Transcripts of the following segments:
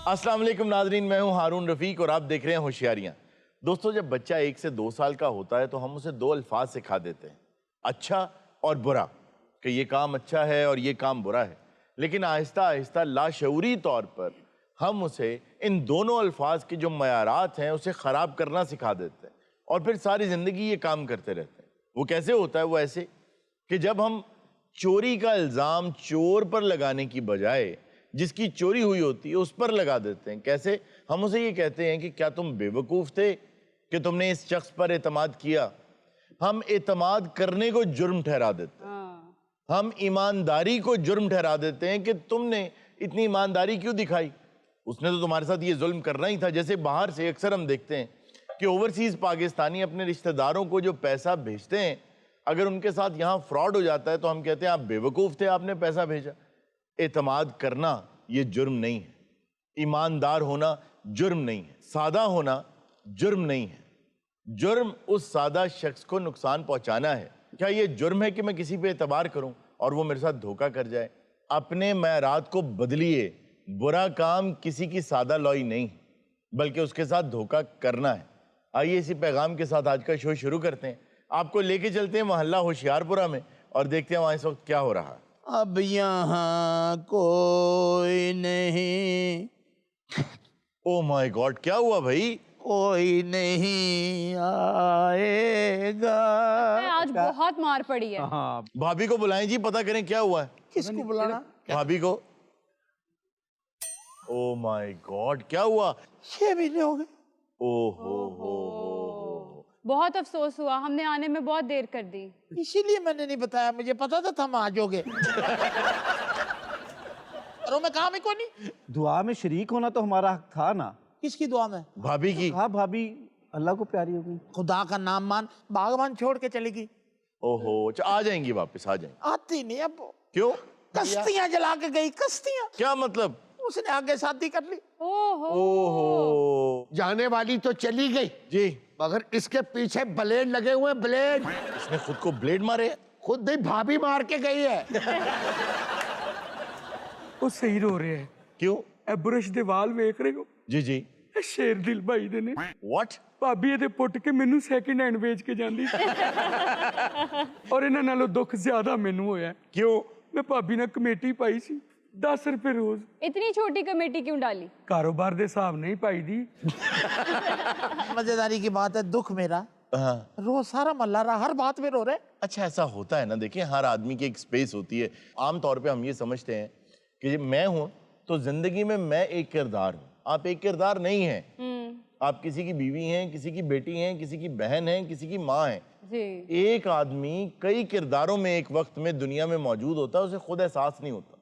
अस्सलाम वालेकुम नाजरीन, मैं हूं हारून रफीक और आप देख रहे हैं होशियारियां। दोस्तों, जब बच्चा 1 से 2 साल का होता है तो हम उसे 2 अल्फाज सिखा देते हैं, अच्छा और बुरा, कि ये काम अच्छा है और ये काम बुरा है। लेकिन आहिस्ता आहिस्ता लाशऊरी तौर पर हम उसे इन दोनों अल्फाज के जो मयारात हैं उसे ख़राब करना सिखा देते हैं और फिर सारी ज़िंदगी ये काम करते रहते हैं। वो कैसे होता है? वो ऐसे कि जब हम चोरी का इल्ज़ाम चोर पर लगाने की बजाय जिसकी चोरी हुई होती है उस पर लगा देते हैं। कैसे? हम उसे ये कहते हैं कि क्या तुम बेवकूफ़ थे कि तुमने इस शख्स पर एतमाद किया। हम एतमाद करने को जुर्म ठहरा देते हैं। हम ईमानदारी को जुर्म ठहरा देते हैं कि तुमने इतनी ईमानदारी क्यों दिखाई, उसने तो तुम्हारे साथ ये जुल्म करना ही था। जैसे बाहर से अक्सर हम देखते हैं कि ओवरसीज़ पाकिस्तानी अपने रिश्तेदारों को जो पैसा भेजते हैं, अगर उनके साथ यहाँ फ्रॉड हो जाता है तो हम कहते हैं आप बेवकूफ़ थे, आपने पैसा भेजा। एतमाद करना ये जुर्म नहीं है, ईमानदार होना जुर्म नहीं है, सादा होना जुर्म नहीं है। जुर्म उस सादा शख्स को नुकसान पहुंचाना है। क्या ये जुर्म है कि मैं किसी पे एतबार करूं और वो मेरे साथ धोखा कर जाए? अपने मयारात को बदलिए। बुरा काम किसी की सादा लॉई नहीं, बल्कि उसके साथ धोखा करना है। आइए इसी पैगाम के साथ आज का शो शुरू करते हैं। आपको लेके चलते हैं मोहल्ला होशियारपुरा में और देखते हैं वहाँ इस वक्त क्या हो रहा है। अब यहाँ कोई नहीं। ओ माय गॉड, क्या हुआ भाई? कोई नहीं आएगा। आज बहुत मार पड़ी है। हाँ, भाभी को बुलाएं जी, पता करें क्या हुआ है। किसको बुलाना? भाभी को। ओ माय गॉड, क्या हुआ? 6 महीने हो गए। ओहो, बहुत अफसोस हुआ, हमने आने में बहुत देर कर दी। इसीलिए मैंने नहीं बताया, मुझे पता था हम आ जाओगे। और मैं काम ही को नहीं। दुआ में शरीक होना तो हमारा हक था ना। किसकी दुआ में? भाभी की। हाँ, भाभी अल्लाह को प्यारी हो गई। खुदा का नाम मान बागवान छोड़ के चली गई। ओहो, आ जाएंगी वापस, आ जाएंगी। आती नहीं अब। क्यों? कश्तियां जला के गई। कश्तियां? क्या मतलब? उसने आगे शादी कर ली। ओहो, जाने वाली तो चली गई जी, मगर इसके पीछे ब्लेड लगे हुए हैं, ब्लेड। इसने खुद को ब्लेड मारे? खुद ही भाभी मार के गई है। ਉਹ ਸਹੀ ਰੋ ਰਿਹਾ ਹੈ। क्यों? ਇਹ ਬੁਰਸ਼ ਦੇ ਵਾਲ ਵੇਖ ਰਹੇ ਹੋ? जी जी। ਇਹ ਸ਼ੇਰ ਦਿਲ ਭਾਈ ਦੇ ਨੇ। व्हाट? ਭਾਬੀ ਇਹਦੇ ਪੁੱਟ ਕੇ ਮੈਨੂੰ ਸੈਕਿੰਡ ਹੈਂਡ ਵੇਚ ਕੇ ਜਾਂਦੀ ਸੀ। ਔਰ ਇਹਨਾਂ ਨਾਲੋਂ ਦੁੱਖ ਜ਼ਿਆਦਾ ਮੈਨੂੰ ਹੋਇਆ। क्यों? ਮੈਂ ਭਾਬੀ ਨਾਲ ਕਮੇਟੀ ਪਾਈ ਸੀ 10 ਰੁਪਏ ਰੋਜ਼। इतनी छोटी कमेटी क्यों डाली? ਕਾਰੋਬਾਰ ਦੇ ਹਿਸਾਬ ਨਹੀਂ ਪਾਈ ਦੀ। मजेदारी की बात है, दुख मेरा हाँ। रोज सारा मल्ला रहा, हर बात में रो रहे। अच्छा, ऐसा होता है ना। देखिए, हर आदमी की एक स्पेस होती है। आमतौर पे हम ये समझते हैं कि मैं हूं तो जिंदगी में मैं एक किरदार हूं। आप एक किरदार नहीं हैं। आप किसी की बीवी हैं, किसी की बेटी हैं, किसी की बहन हैं, किसी की माँ हैं। जी। एक आदमी कई किरदारों में एक वक्त में दुनिया में मौजूद होता है, उसे खुद एहसास नहीं होता।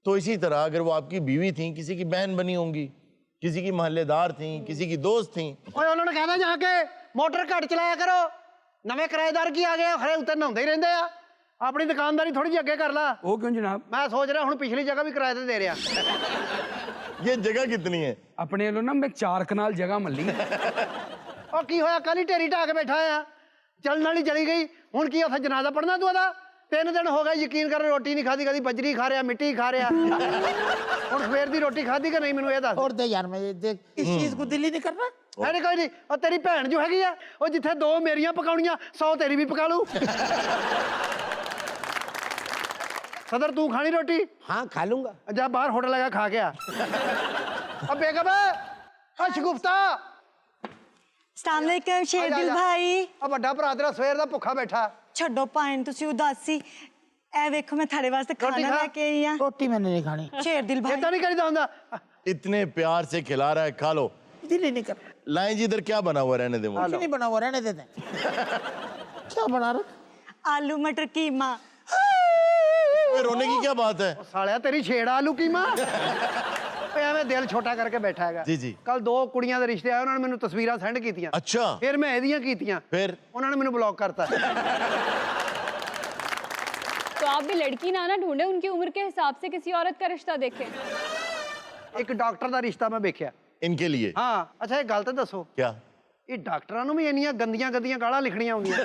तो इसी तरह अगर वो आपकी बीवी थी, किसी की बहन बनी होंगी, किसी की महल्लेदार थी, किसी की दोस्त थी। ओए उन्होंने कहना जाके मोटर घट चलाया करो, नवे किराएदार की आ गए खरे उत्ते नहाते ही रहंदे आ। अपनी दुकानदारी थोड़ी जी अगे कर ला। ਉਹ ਕਿਉਂ ਜਨਾਬ? मैं सोच रहा हूं पिछली जगह भी किराए ते दे रहा। ये जगह कितनी है? ਆਪਣੇ ਵੱਲੋਂ ਨਾ ਮੈਂ 4 ਕਨਾਲ ਜਗ੍ਹਾ ਮੱਲੀ। और की होया कल ही ढेरी ढा के बैठा आ, चलने वाली चली गई। हुण की उत्थे जनाजा पढ़ना तू ओदा? 3 दिन हो गए यकीन कर, रोटी नहीं खाधी, कदी बजरी खा रहा, मिट्टी खा रहा। हुण सवेर दी रोटी खाधी कि नहीं मैनूं ये दस। और दे यार, मैं देख इस चीज को दिल ही नहीं करना। अरे कोई नहीं, और तेरी भैन जो हैगी आ, वो जिथे 2 मेरियां पकाउणियां 100 तेरी भी पका लू। सदर तू खानी रोटी? हाँ खा लूंगा। जा बाहर होटल लगा खा के आ। अब बेगम शगुफ्ता अस्सलाम वालेकुम शेरदिल भाई। अब बड़ा भरा तेरा सवेर दा भुखा बैठा। छड्डो पाइन तुसी उदासी। ए वेखो मैं थारे वास्ते रोटी खाना खा। लेके आई हां। रोटी मैंने नहीं खानी। शेरदिल भाई इतना नहीं करीदा हुंदा। इतने प्यार से खिला रहा है, खा लो। दिल ही नहीं करना। लाएं जी, इधर क्या बना हुआ, रहने दे मुझे। कुछ नहीं बना हुआ, रहने देते हैं। क्या बना रहे? आलू मटर कीमा। ओए, रोने की क्या बात है? सालिया तेरी छेड़ आलू की मां। ਐਵੇਂ ਦਿਲ ਛੋਟਾ ਕਰਕੇ ਬੈਠਾ ਹੈਗਾ। जी जी। ਕੱਲ 2 ਕੁੜੀਆਂ ਦੇ ਰਿਸ਼ਤੇ ਆਏ, ਉਹਨਾਂ ਨੇ ਮੈਨੂੰ ਤਸਵੀਰਾਂ ਸੈਂਡ ਕੀਤੀਆਂ। अच्छा, ਫਿਰ ਮੈਂ ਇਹਦੀਆਂ ਕੀਤੀਆਂ, फिर? ਉਹਨਾਂ ਨੇ ਮੈਨੂੰ ਬਲੌਕ ਕਰਤਾ। तो आप भी लड़की ना ढूंढे, उनकी उम्र के हिसाब से किसी औरत का रिश्ता देखें। ਇੱਕ ਡਾਕਟਰ ਦਾ ਰਿਸ਼ਤਾ ਮੈਂ ਵੇਖਿਆ। इनके लिए। ਹਾਂ, ਅੱਛਾ ਇਹ ਗੱਲ ਤਾਂ ਦੱਸੋ, क्या? ਇਹ ਡਾਕਟਰਾਂ ਨੂੰ ਵੀ ਇੰਨੀਆਂ ਗੰਦੀਆਂ ਗੰਦੀਆਂ ਗਾਲਾਂ ਲਿਖਣੀਆਂ ਆਉਂਦੀਆਂ?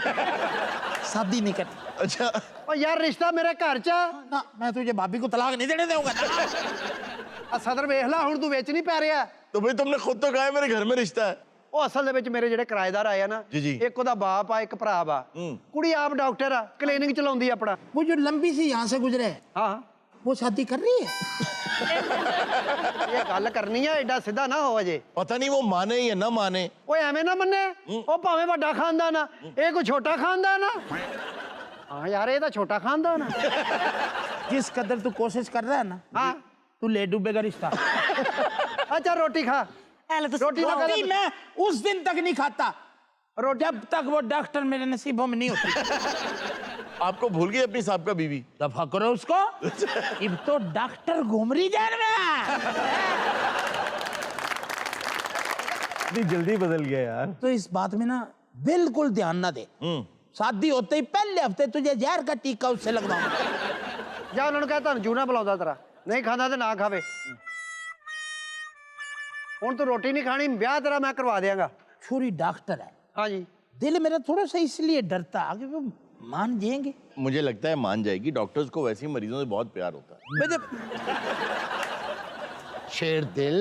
शादी नहीं करनी। अच्छा, ਓ ਯਾਰ ਰਿਸ਼ਤਾ ਮੇਰੇ ਘਰ 'ਚ ਆ। ना मैं तुझे भाभी को तलाक नहीं देने दूंगा ना। ਆ ਸਦਰ ਵੇਖ ਲੈ ਹੁਣ ਤੂੰ ਵਿੱਚ ਨਹੀਂ ਪੈ ਰਿਹਾ तो भाई तुमने खुद तो कहा है मेरे घर में रिश्ता है। ਉਹ ਅਸਲ ਦੇ ਵਿੱਚ ਮੇਰੇ ਜਿਹੜੇ ਕਿਰਾਏਦਾਰ ਆਏ ਆ ਨਾ ਜੀ, ਜੀ। ਇੱਕ ਉਹਦਾ ਬਾਪ ਆ ਇੱਕ ਭਰਾ ਵਾ ਕੁੜੀ ਆਪ ਡਾਕਟਰ ਆ ਕਲੀਨਿਕ ਚਲਾਉਂਦੀ ਆ ਆਪਣਾ वो जो लंबी सी यहाँ से गुजरे ਹਾਂ वो शादी कर रही है। ਇਹ ਗੱਲ ਕਰਨੀ ਆ ਐਡਾ ਸਿੱਧਾ ਨਾ ਹੋ ਅਜੇ पता नहीं वो माने या ना माने। ਓਏ ਐਵੇਂ ਨਾ ਮੰਨੇ ਉਹ ਭਾਵੇਂ ਵੱਡਾ ਖਾਨਦਾਨ ਆ ਇਹ ਕੋਈ ਛੋਟਾ ਖਾਨਦਾਨ ਆ ਹਾਂ ਯਾਰ ਇਹ ਤਾਂ ਛੋਟਾ ਖਾਨਦਾਨ ਆ जिस कदर तू कोशिश कर रहा है ना हाँ तू ले डूबेगा रिश्ता। अच्छा रोटी खा ਐ ਲੈ ਤੁਸੀਂ रोटी ना रोटी खा मैं उस दिन तक नहीं खाता जब तक वो डॉक्टर मेरे नसीबों में नहीं होती। आपको भूल गई अपनी साहब का बीवी। दफा करो उसको। अब तो डॉक्टर घूम रही जा रहा इतनी जल्दी बदल गया यार। तो इस बात में ना बिल्कुल ध्यान ना दे। शादी होते ही पहले हफ्ते तुझे जहर का टीका उससे लगवाऊंगा। ਜਾ ਉਹਨਾਂ ਨੂੰ ਕਹਿ ਤੁਹਾਨੂੰ ਜੂਨਾ ਬੁਲਾਉਂਦਾ ਤੇਰਾ ਨਹੀਂ ਖਾਂਦਾ ਤੇ ਨਾ ਖਾਵੇ ਹੁਣ ਤੂੰ ਰੋਟੀ ਨਹੀਂ ਖਾਣੀ ਵਿਆਹ ਤੇਰਾ ਮੈਂ ਕਰਵਾ ਦਿਆਂਗਾ छुरी डॉक्टर है, ਹਾਂਜੀ दिल मेरा थोड़ा सा इसलिए डरता कि वो मान जाएंगे। मुझे लगता है मान जाएगी, डॉक्टर्स को वैसे ही मरीजों से बहुत प्यार होता है। मैं जब शेर दिल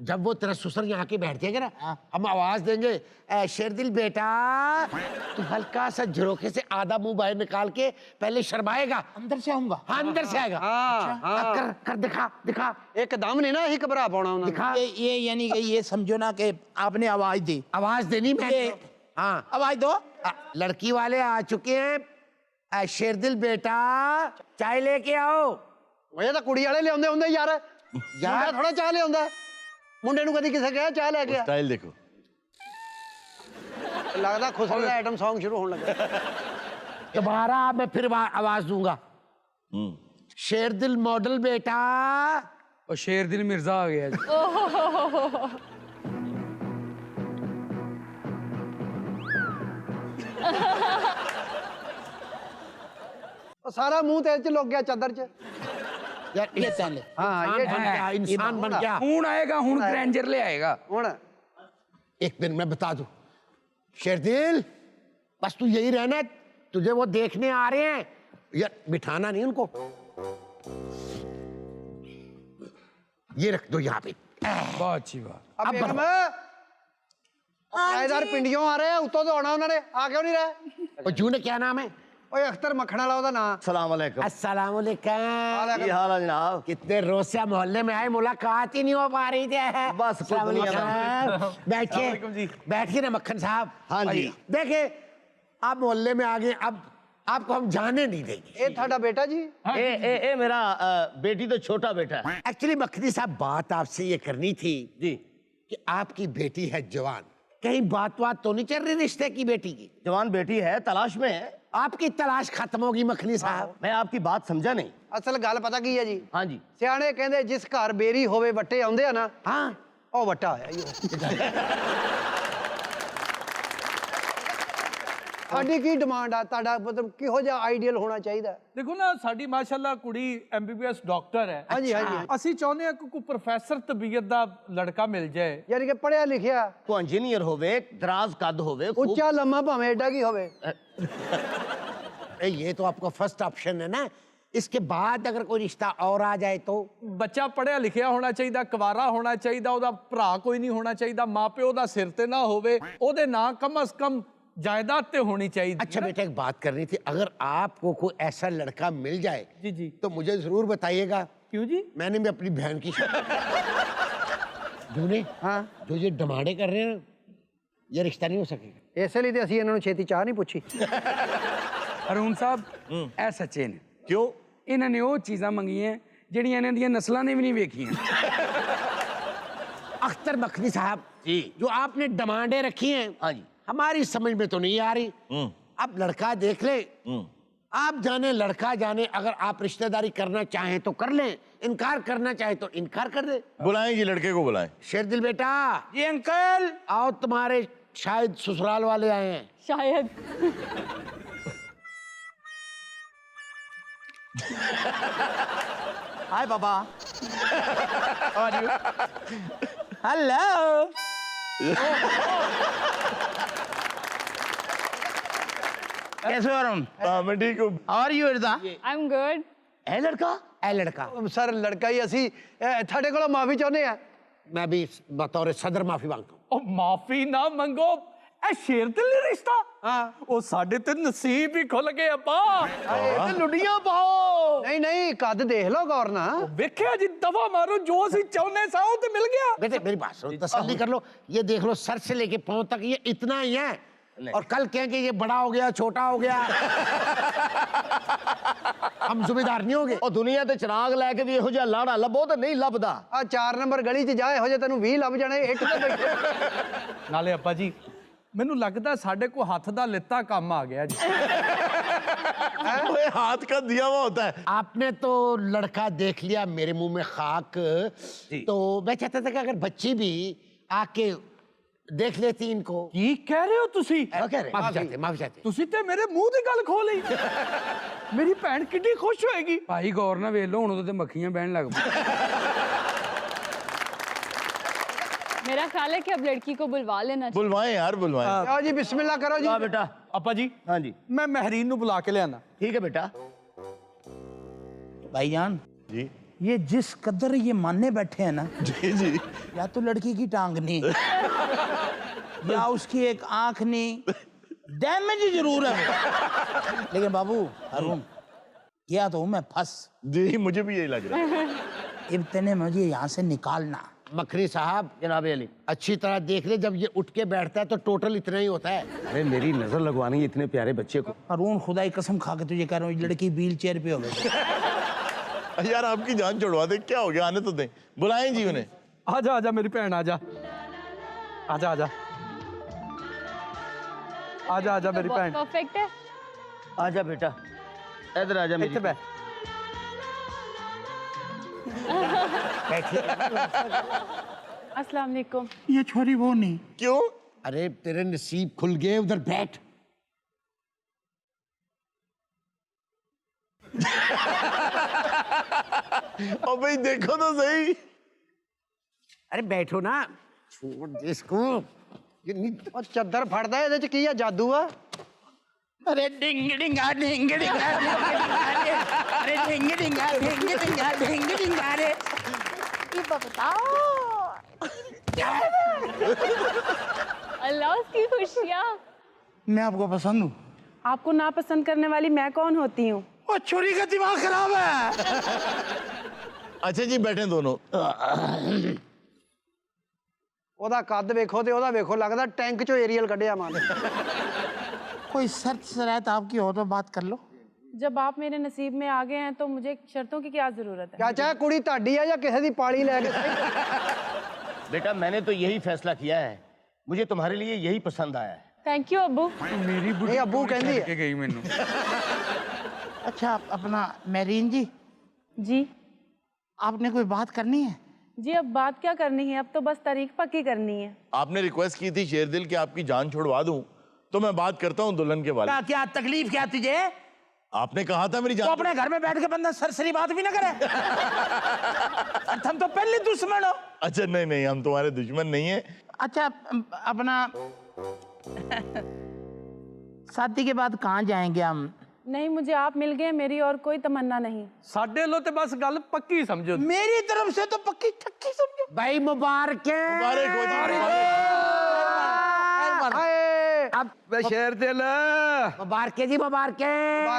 जब वो तेरा ससुर यहाँ के बैठ जाएगा ना हम आवाज देंगे "ए, शेर दिल बेटा तू हल्का सा झरोखे से आधा मुंह बाहर निकाल के पहले शर्माएगा अंदर से आऊंगा। हाँ अंदर से आएगा हाँ, हाँ। कर कर दिखा दिखा ਇੱਕਦਮ नहीं ना ही घबरा पाना ਉਹਨਾਂ दिखा ये यानी कि ये समझो ना कि आपने आवाज दी। आवाज देनी मैं ये- हाँ आवाज दो। लड़की वाले आ चुके हैं "ए, शेर दिल बेटा चाय लेके आओ ਉਹ ਇਹ ਤਾਂ ਕੁੜੀ ਵਾਲੇ ਲਿਆਉਂਦੇ ਹੁੰਦੇ ਯਾਰ ਯਾਰ ਥੋੜਾ ਚਾਹ ਲਿਆਉਂਦਾ ਮੁੰਡੇ ਨੂੰ ਕਦੀ ਕਿਸੇ ਕਿਹਾ ਚਾਹ ਲੈ ਕੇ ਆ स्टाइल देखो। ਲੱਗਦਾ ਖੁਸਰੇ ਦਾ ਆਈਟਮ Song ਸ਼ੁਰੂ ਹੋਣ ਲੱਗਾ दोबारा मैं फिर आवाज दूंगा शेर दिल मॉडल बेटा ਉਹ ਸ਼ੇਰ ਦਿਲ ਮਿਰਜ਼ਾ ਆ ਗਿਆ ਜੀ। ਉਹ ਸਾਰਾ ਮੂੰਹ ਤੇਰੇ ਚ ਲੁਕ ਗਿਆ ਚਾਦਰ ਚ यार ले पहले। हाँ, ये बन गया इंसान बन गया ਹੁਣ ਆਏਗਾ ਹੁਣ ਗ੍ਰੈਂਜਰ ले आएगा। ਹੁਣ एक दिन मैं बता दूं शेरदिल बस तू यही रहना तुझे वो देखने आ रहे हैं यार बिठाना नहीं उनको ये रख दो यहाँ पे ਬਹੁਤ ਅੱਛੀ ਬਾਤ। अब बेगम किराएदार पिंडियों आ रहे हैं उतो तो आना उन्होंने आ क्यों नहीं रहे और जू ने क्या नाम है ओए अख्तर मखना वाला ਉਹਦਾ ਨਾਂ सलाम अलैकुम। अस्सलाम वालेकुम ये हाल है जनाब। कितने रोज से मोहल्ले में आए मुलाकात ही नहीं हो पा रही थी बस अस्सलाम वालेकुम। बैठिए बैठिए ना मक्खन साहब हाँ जी। देखिए आप मोहल्ले में आ गए अब आपको हम जाने नहीं देंगे ਇਹ ਤੁਹਾਡਾ ਬੇਟਾ जी ए मेरा बेटी तो छोटा बेटा है। एक्चुअली मक्खनी साहब बात आपसे ये करनी थी जी। कि आपकी बेटी है जवान कहीं बात तो नहीं चल रही रिश्ते की बेटी की जवान बेटी है, तलाश में है। आपकी तलाश खत्म होगी मखनी साहब मैं आपकी बात समझा नहीं। ਅਸਲ ਗੱਲ ਪਤਾ ਕੀ ਹੈ ਜੀ हाँ जी। ਸਿਆਣੇ ਕਹਿੰਦੇ ਜਿਸ ਘਰ ਬੇਰੀ ਹੋਵੇ ਵੱਟੇ ਆਉਂਦੇ ਆ ਨਾ हाँ ਉਹ ਵੱਟਾ ਹੋਇਆ ਜੀ ਸਾਡੀ ਕੀ ਡਿਮਾਂਡ ਆ ਤੁਹਾਡਾ ਮਤਲਬ ਕਿਹੋ ਜਿਹਾ ਆਈਡੀਅਲ ਹੋਣਾ ਚਾਹੀਦਾ ਦੇਖੋ ਨਾ ਸਾਡੀ ਮਾਸ਼ਾਅੱਲਾ ਕੁੜੀ ਐਮਬੀਬੀਐਸ ਡਾਕਟਰ ਹੈ। ਹਾਂਜੀ ਹਾਂਜੀ ਅਸੀਂ ਚਾਹੁੰਦੇ ਹਾਂ ਕਿ ਕੋਈ ਪ੍ਰੋਫੈਸਰ ਤਬੀਅਤ ਦਾ ਲੜਕਾ ਮਿਲ ਜਾਏ। ਯਾਨੀ ਕਿ ਪੜਿਆ ਲਿਖਿਆ को इंजीनियर होवे, दराज कद होवे, खूब- ਉੱਚਾ ਲੰਮਾ ਭਾਵੇਂ ਐਡਾ ਕੀ ਹੋਵੇ ये तो आपका फर्स्ट ऑप्शन है ना इसके बाद अगर कोई रिश्ता और आ जाए तो ਬੱਚਾ ਪੜਿਆ ਲਿਖਿਆ ਹੋਣਾ ਚਾਹੀਦਾ, ਕੁਵਾਰਾ ਹੋਣਾ ਚਾਹੀਦਾ, ਉਹਦਾ ਭਰਾ ਕੋਈ ਨਹੀਂ ਹੋਣਾ ਚਾਹੀਦਾ, ਮਾਪਿਓ ਦਾ ਸਿਰ ਤੇ ਨਾ ਹੋਵੇ, ਉਹਦੇ ਨਾਂ ਕਮ ਅਸ ਕਮ जायदाद ਤੇ ਹੋਣੀ ਚਾਹੀਦੀ। अच्छा बेटा एक बात करनी थी अगर आपको कोई ऐसा लड़का मिल जाए जी जी। तो मुझे जरूर बताइएगा क्यों जी? मैंने भी अपनी बहन की जूने हाँ जो ये डिमांडें कर रहे हैं ना, ये रिश्ता नहीं हो सकेगा ਇਸੇ ਲਈ ਤੇ ਅਸੀਂ ਇਹਨਾਂ ਨੂੰ ਛੇਤੀ ਚਾਹ ਨਹੀਂ ਪੁੱਛੀ ਅਰੂਨ ਸਾਹਿਬ ਇਹ ਸੱਚੇ ਨੇ। क्यों? ਇਹਨਾਂ ਨੇ ਉਹ ਚੀਜ਼ਾਂ ਮੰਗੀਆਂ ਜਿਹੜੀਆਂ ਇਹਨਾਂ ਦੀਆਂ ਨਸਲਾਂ ਨੇ ਵੀ ਨਹੀਂ ਵੇਖੀਆਂ। अख्तर मखनी साहब जी। जो आपने डिमांडें रखी हैं हाँ जी। हमारी समझ में तो नहीं आ रही अब लड़का देख ले आप जाने लड़का जाने अगर आप रिश्तेदारी करना चाहें तो कर लें इनकार करना चाहे तो इनकार कर दे बुलाएं जी, लड़के को बुलाएं। शेर दिल बेटा जी अंकल। आओ तुम्हारे शायद ससुराल वाले आए हैं शायद। हाय बाबा। How are you? Hello. कैसे हो अरुण? हाँ मैं ठीक हूँ। How are you इर्दा? I'm good. है लड़का? ए लड़का ਸਰ ਲੜਕਾ ਹੀ ਅਸੀਂ ਤੁਹਾਡੇ ਕੋਲੋਂ ਮਾਫੀ ਚਾਹੁੰਦੇ ਆ मैं भी बतौर सदर माफी मांगता हूँ। ਉਹ ਮਾਫੀ ਨਾ ਮੰਗੋ, ਇਹ ਸ਼ੇਰ ਦਿਲ ਰਿਸ਼ਤਾ ਉਹ ਸਾਡੇ ਤੇ ਨਸੀਬ ਹੀ ਖੁੱਲ ਗਏ ਅੱਪਾ। ਤੇ ਲੁੱਡੀਆਂ ਪਾਓ। ਨਹੀਂ ਨਹੀਂ ਕੱਦ ਦੇਖ ਲਓ ਗੌਰ ਨਾਲ ਵੇਖਿਆ ਜੀ, ਦਫਾ ਮਾਰੋ, ਜੋ ਅਸੀਂ ਚਾਹੁੰਦੇ ਸਾਂ ਉਹ ਤੇ ਮਿਲ ਗਿਆ। बेटे मेरी बात सुनो, तसल्ली कर लो। ये देख लो सर से लेके पांव तक ये इतना ही है, और कल कहेंगे ये बड़ा हो गया, छोटा हो गया। हम जिम्मेदार नहीं होंगे। ਉਹ ਦੁਨੀਆ ਤੇ ਚਿਰਾਗ ਲੈ ਕੇ ਵੀ ਇਹੋ ਜਿਹਾ ਲਾੜਾ ਲੱਭੋ ਤੇ ਨਹੀਂ ਲੱਭਦਾ। ਆ 4 ਨੰਬਰ ਗਲੀ 'ਚ ਜਾ ਇਹੋ ਜਿਹੇ ਤੈਨੂੰ 20 ਲੱਭ ਜਾਣੇ ਇੱਟ ਤੇ ਬੈਠੇ ਨਾਲੇ ਅੱਪਾ ਜੀ ਮੈਨੂੰ ਲੱਗਦਾ ਸਾਡੇ ਕੋਲ ਹੱਥ ਦਾ ਲਿੱਤਾ ਕੰਮ ਆ ਗਿਆ ਜੀ। ओए, हाथ का दिया हुआ होता है। आपने तो लड़का देख लिया, मेरे मुंह में खाक। तो मैं चाहता था कि अगर बच्ची भी आके देख लेती इनको। ਕੀ ਕਹਿ ਰਹੇ ਹੋ ਤੁਸੀਂ? माफी चाहते। ਤੁਸੀਂ ਤੇ ਮੇਰੇ ਮੂੰਹ ਦੀ ਗੱਲ ਖੋਲ ਲਈ। ਮੇਰੀ ਭੈਣ ਕਿੰਨੀ ਖੁਸ਼ ਹੋਏਗੀ। ਭਾਈ ਗੌਰ ਨਾਲ ਵੇਖ ਲਓ, ਹੁਣ ਉਹਦੇ ਤੇ ਮੱਖੀਆਂ ਬਹਿਣ ਲੱਗ ਪਈ। मेरा ख्याल है कि अब लड़की को बुलवा लेना चाहिए। बुलवाएं यार, बुलवाएं। ਆਓ ਜੀ ਬਿਸਮਿਲ੍ਲਾ ਕਰੋ ਜੀ बेटा। ਅੱਪਾ ਜੀ हाँ जी, ਮੈਂ ਮਹਿਰੀਨ ਨੂੰ ਬੁਲਾ ਕੇ ਲਿਆਣਾ। ठीक है बेटा। भाईजान जी ये जिस कदर ये मानने बैठे हैं ना, जी जी। या तो लड़की की टांग नहीं या उसकी एक आंख नहीं, डैमेज जरूर है। लेकिन बाबू हारून, गया तो हूं मैं फंस। जी मुझे भी यही लग रहा है। अब तेने मुझे यहाँ से निकालना। मखरी साहब जनाब अली, अच्छी तरह देख ले, जब ये उठ के बैठता है तो टोटल इतना ही होता है। अरे मेरी नजर लगवानी है इतने प्यारे बच्चे को। हारून खुदा की कसम खा के तुझे कह रहा हूँ, ये लड़की व्हील चेयर पे हो गई। यार आपकी जान छोड़वा दे, क्या हो गया, आने तो दें। बुलाएं जी उन्हें। ਆਜਾ ਆਜਾ ਮੇਰੀ ਭੈਣ ਆਜਾ ਆਜਾ ਆਜਾ ਆਜਾ ਆਜਾ ਮੇਰੀ ਭੈਣ। परफेक्ट है। आजा बेटा, इधर आजा ਇੱਥੇ ਬੈ। अस्सलाम वालेकुम। ये छोरी वो नहीं। क्यों? अरे तेरे नसीब खुल गए, उधर बैठ। और भाई देखो तो सही। अरे बैठो ना, छोड़ दे इसको। ये ਉਹ ਚੱਦਰ ਫੜਦਾ ਇਹਦੇ 'ਚ ਕੀ ਆ, ਜਾਦੂ ਆ। अरे डिंग डिंगा डिंग डिंगा अरे डिंग डिंगा डिंग डिंगा डिंग डिंगा रे ये बताओ। अल्लाह उसकी खुशियाँ। मैं आपको पसंद हूँ। आपको नापसंद करने वाली मैं कौन होती हूँ? और छोरी का दिमाग खराब है। अच्छा जी बैठे दोनों। ਉਹਦਾ ਕੱਦ ਵੇਖੋ ਤੇ ਉਹਦਾ ਵੇਖੋ, ਲੱਗਦਾ ਟੈਂਕ 'ਚੋਂ ਏਰੀਅਲ ਕੱਢਿਆ ਮਾਰ। कोई शर्त शरायत आपकी हो तो बात कर लो। जब आप मेरे नसीब में आ गए हैं तो मुझे शर्तों की क्या जरूरत है? ਕਿਆ ਚਾਹੇ ਕੁੜੀ ਤੁਹਾਡੀ ਆ ਜਾਂ ਕਿਸੇ ਦੀ ਪਾਲੀ ਲੈ ਕੇ। बेटा मैंने तो यही फैसला किया है, मुझे तुम्हारे लिए यही पसंद आया है। थैंक यू अब्बू। ਮੇਰੀ ਬੁੱਢੀ ਇਹ ਅੱਬੂ ਕਹਿੰਦੀ ਛੱਡ ਹੈ। ਕੇ ਗਈ ਮੈਨੂੰ। अच्छा अपना मेरीन जी, जी आपने कोई बात करनी है? जी, अब बात क्या करनी है, अब तो बस तारीख पक्की करनी है। आपने रिक्वेस्ट की थी शेरदिल कि आपकी जान छुड़वा दूं, तो मैं बात करता हूं दुल्हन के वाले। क्या क्या तकलीफ क्या तुझे? आपने कहा था मेरी तो जान। अपने घर में बैठ के बंदा सरसरी बात भी ना करे। और तुम तो पहले दुश्मन हो। अच्छा नहीं नहीं, हम तुम्हारे दुश्मन नहीं है। अच्छा अपना शादी के बाद कहाँ जाएंगे हम? नहीं, मुझे आप मिल गए, मेरी और कोई तमन्ना नहीं। ਸਾਡੇ ਲੋ ਤੇ ਬਸ ਗੱਲ ਪੱਕੀ ਸਮਝੋ। मेरी तरफ से तो पक्की ठक्की समझो। भाई मुबारक है। मुबारक हो जी, अब ਵੇ ਸ਼ੇਰ ਦਿਲ मुबारक है जी, मुबारक है।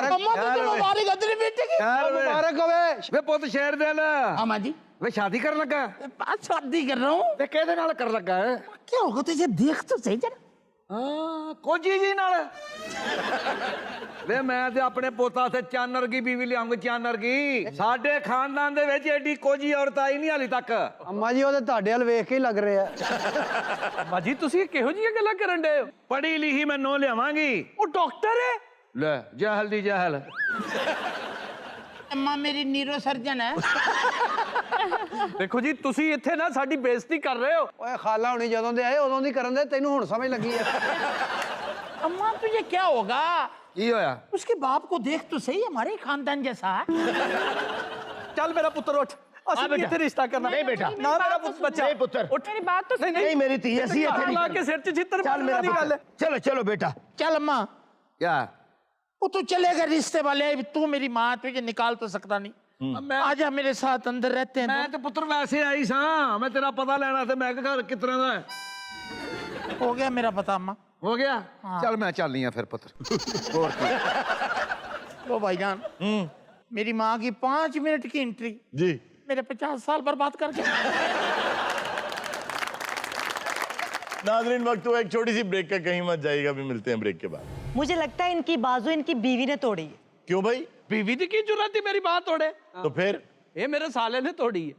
अम्मा तुझे मुबारक अदरी बेटे की। ਮੁਬਾਰਕ ਹੋਵੇ। ਵੇ ਪੁੱਤ ਸ਼ੇਰ ਦਿਲ अम्मा जी ਵੇ ਸ਼ਾਦੀ ਕਰਨ ਲੱਗਾ आज शादी कर रहा हूँ। ਤੇ ਕਿਹਦੇ ਨਾਲ ਕਰਨ ਲੱਗਾ ਹੈ? क्या होगा तुझे देख तो सही जरा। ਹਾਂ ਕੋਜੀ ਜੀ ਨਾਲ। ਵੇ ਮੈਂ ਤੇ ਆਪਣੇ ਪੋਤਾ ਤੇ ਚਾਨਰ ਕੀ ਬੀਵੀ ਲਿਆਉਂਗਾ, ਚਾਨਰ ਕੀ। ਸਾਡੇ ਖਾਨਦਾਨ ਦੇ ਵਿੱਚ ਐਡੀ ਕੋਜੀ ਔਰਤ ਆਈ ਨਹੀਂ ਹਾਲੀ ਤੱਕ। ਅੰਮਾ ਜੀ ਉਹਦੇ ਤੁਹਾਡੇ ਵੱਲ ਵੇਖ ਕੇ ਹੀ ਲੱਗ ਰਿਹਾ। ਬਾਜੀ ਤੁਸੀਂ ਕਿਹੋ ਜਿਹੀਆਂ ਗੱਲਾਂ ਕਰਨ ਡਏ ਹੋ? ਪੜ੍ਹੀ ਲਿਖੀ ਮੈਂ ਨੋ ਲਿਆਵਾਂਗੀ। ਉਹ ਡਾਕਟਰ ਹੈ। ਲੈ ਜਹਲ ਦੀ ਜਹਲ। अम्मा मेरी न्यूरो सर्जन है। ਦੇਖੋ ਜੀ ਤੁਸੀਂ ਇੱਥੇ ਨਾ ਸਾਡੀ ਬੇਇੱਜ਼ਤੀ ਕਰ ਰਹੇ ਹੋ। ਓਏ ਖਾਲਾ ਹੁਣੀ ਜਦੋਂ ਦੇ ਆਏ ਉਦੋਂ ਦੀ ਕਰਨ ਦੇ, ਤੈਨੂੰ ਹੁਣ ਸਮਝ ਲੱਗੀ ਹੈ। अम्मा तुझे क्या होगा? ਕੀ ਹੋਇਆ? उसके बाप को देख तो सही, हमारे ही खानदान जैसा है। ਚੱਲ ਮੇਰਾ ਪੁੱਤਰ ਉੱਠ, ਅਸੀਂ ਵੀ ਇੱਥੇ ਰਿਸ਼ਤਾ ਕਰਨਾ। नहीं बेटा, ਨਾ ਮੇਰਾ ਪੁੱਤ ਬੱਚਾ। नहीं पुत्र, ਉੱਠ। मेरी बात तो ਨਹੀਂ नहीं मेरी थी ऐसी है ਲਾ ਕੇ ਸਿਰ 'ਚ ਛਿੱਤਰ चल मेरा ਮਾਰਨ ਦੀ ਗੱਲ ਹੈ। पुत्र, चलो चलो बेटा। चल अम्मा, क्या वो तू चलेगा रिश्ते वाले, तू मेरी माँ, तुझे निकाल तो सकता नहीं। मैं आजा मेरे साथ अंदर रहते हैं। मैं तो पुत्र वैसे आई सा, मैं तेरा पता लेना ते मैं घर किस तरह दा है। हो गया मेरा पता अम्मा। हो गया? चल मैं चल लिया फिर पुत्र। और की? लो भाईजान, मेरी माँ की 5 मिनट की एंट्री जी मेरे 50 साल बर्बाद करके। नाजरीन, वक्त हुआ एक छोटी सी ब्रेक का, कहीं मत जाइएगा, अभी मिलते हैं ब्रेक के बाद। मुझे लगता है इनकी बाजू इनकी बीवी ने तोड़ी है। क्यों भाई? बीवी दी की जरूरत थी मेरी बात तोड़े? तो फिर ये मेरे साले ने तोड़ी है।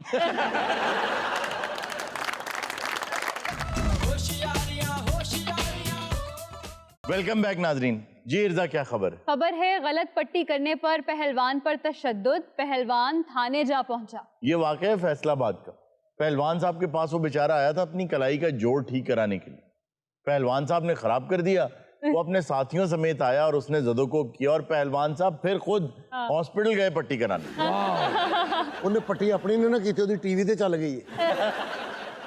वेलकम बैक नाजरीन। जी इर्जा, क्या खबर? खबर है गलत पट्टी करने पर पहलवान पर तशद्दुद, पहलवान थाने जा पहुंचा। ये वाकया है फैसलाबाद का। पहलवान साहब के पास वो बेचारा आया था अपनी कलाई का जोड़ ठीक कराने के लिए। पहलवान साहब ने खराब कर दिया, वो अपने साथियों समेत आया और उसने ज़दोकोब किया और पहलवान साहब फिर खुद हॉस्पिटल गए पट्टी कराने। उन्हें पट्टी अपनी ने ना की थी, टीवी ते चल गई है।